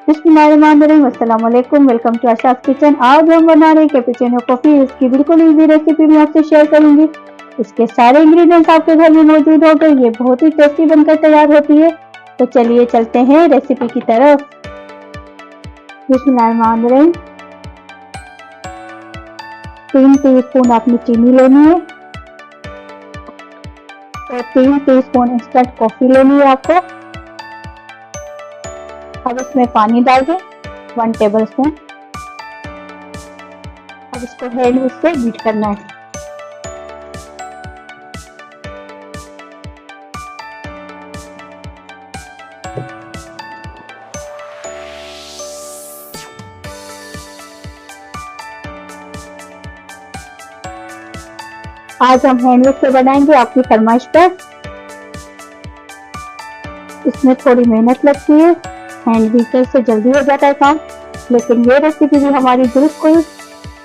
बिस्मिल्लाहिर्रहमानिर्रहीम, अस्सलाम वालेकुम। Welcome to Asha's kitchen. आज हम बना रहे हैं कैपुचिनो कॉफ़ी। इसकी बिल्कुल इजी रेसिपी मैं आपसे शेयर करूंगी। इसके सारे इंग्रेडिएंट्स आपके घर में मौजूद होंगे। ये बहुत ही टेस्टी बनकर तैयार होती है। तो चलिए चलते हैं रेसिपी की तरफ। बिस्मिल्लाहिर्रहमानिर्रहीम। 3 टीस्पून आपने चीनी लेनी है और 3 टीस्पून इंस्टेंट कॉफ़ी लेनी है आपको। अब इसमें पानी डाल दें 1 टेबल स्पून। अब इसको हैंड विस्क से बीट करना है। आज हम हैंड विस्क से बनाएंगे आपकी फरमाइश पर। इसमें थोड़ी मेहनत लगती है, हैंड बीटर से जल्दी हो जाता है काम, लेकिन ये रेसिपी भी हमारी बिल्कुल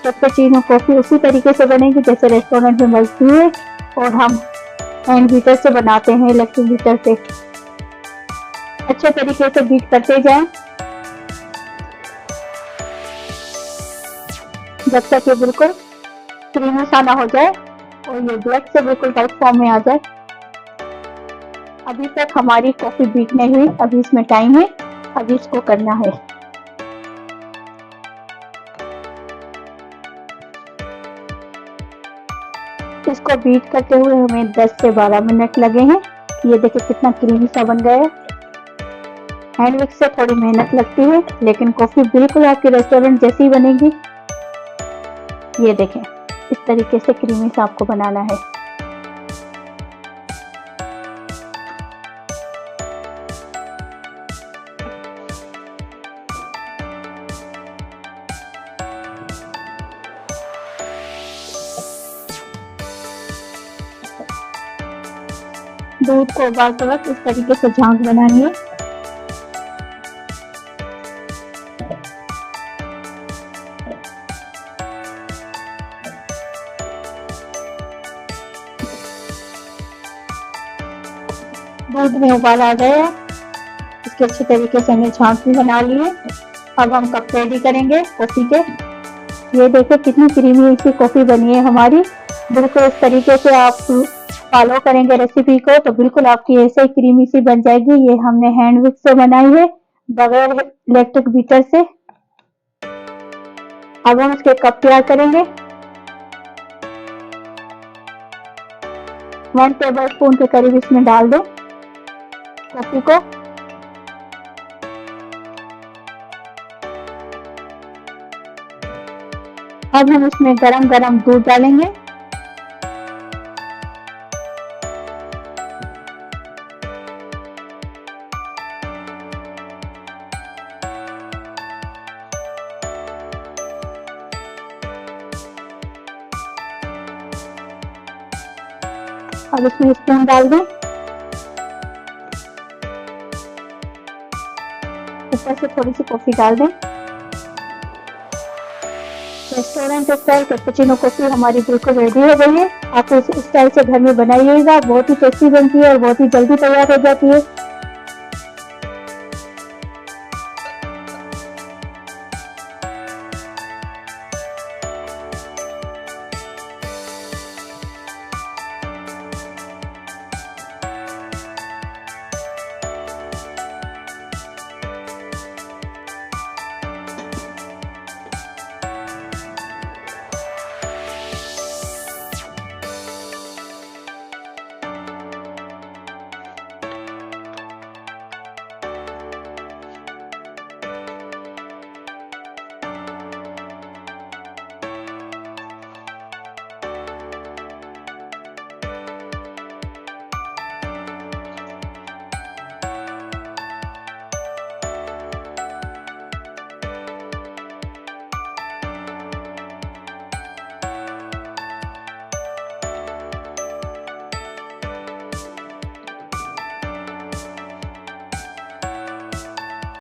कैपुचिनो कॉफी उसी तरीके से बनेगी जैसे रेस्टोरेंट में बनती है और हम हैंड बीटर से बनाते हैं, इलेक्ट्रिक बीटर से। अच्छे तरीके से बीट करते जाएं जब तक ये बिल्कुल क्रीमी सा ना हो जाए और ये ब्लैक से बिल्कुल वाइट फॉर्म में आ जाए। अभी तक हमारी कॉफी बीट नहीं हुई, अभी इसमें टाइम है, अभी इसको करना है। इसको बीट करते हुए हमें 10 से 12 मिनट लगे हैं। ये देखिए कितना क्रीमी सा बन गया है। हैंड विस्क से थोड़ी मेहनत लगती है, लेकिन कॉफी बिल्कुल आपके रेस्टोरेंट जैसी बनेगी। ये देखें, इस तरीके से क्रीमी सा आपको बनाना है। दूध को उबालते वक्त इस तरीके से झांक बनानी है। दूध में उबाल आ गया है, इसके अच्छे तरीके से हमने झांक भी बना ली है। अब हम कप रेडी करेंगे कॉफी के। ये देखो कितनी क्रीमी सी कॉफी बनी है हमारी। बिल्कुल इस तरीके से आप फॉलो करेंगे रेसिपी को तो बिल्कुल आपकी ऐसे ही क्रीमी सी बन जाएगी। ये हमने हैंड विस्क से बनाई है, बगैर इलेक्ट्रिक बीटर से। अब हम इसके कप तैयार करेंगे। 1 टेबल स्पून के करीब इसमें डाल दो कॉफी को। अब हम इसमें गरम गरम दूध डालेंगे। अब इसमें स्पून डाल दें। ऊपर से थोड़ी सी कॉफी डाल दें। रेस्टोरेंट स्टाइल कैपुचिनो कॉफी हमारी बिल्कुल रेडी हो गई है। आप इस स्टाइल से घर में बनाइएगा, बहुत ही टेस्टी बनती है और बहुत ही जल्दी तैयार हो जाती है।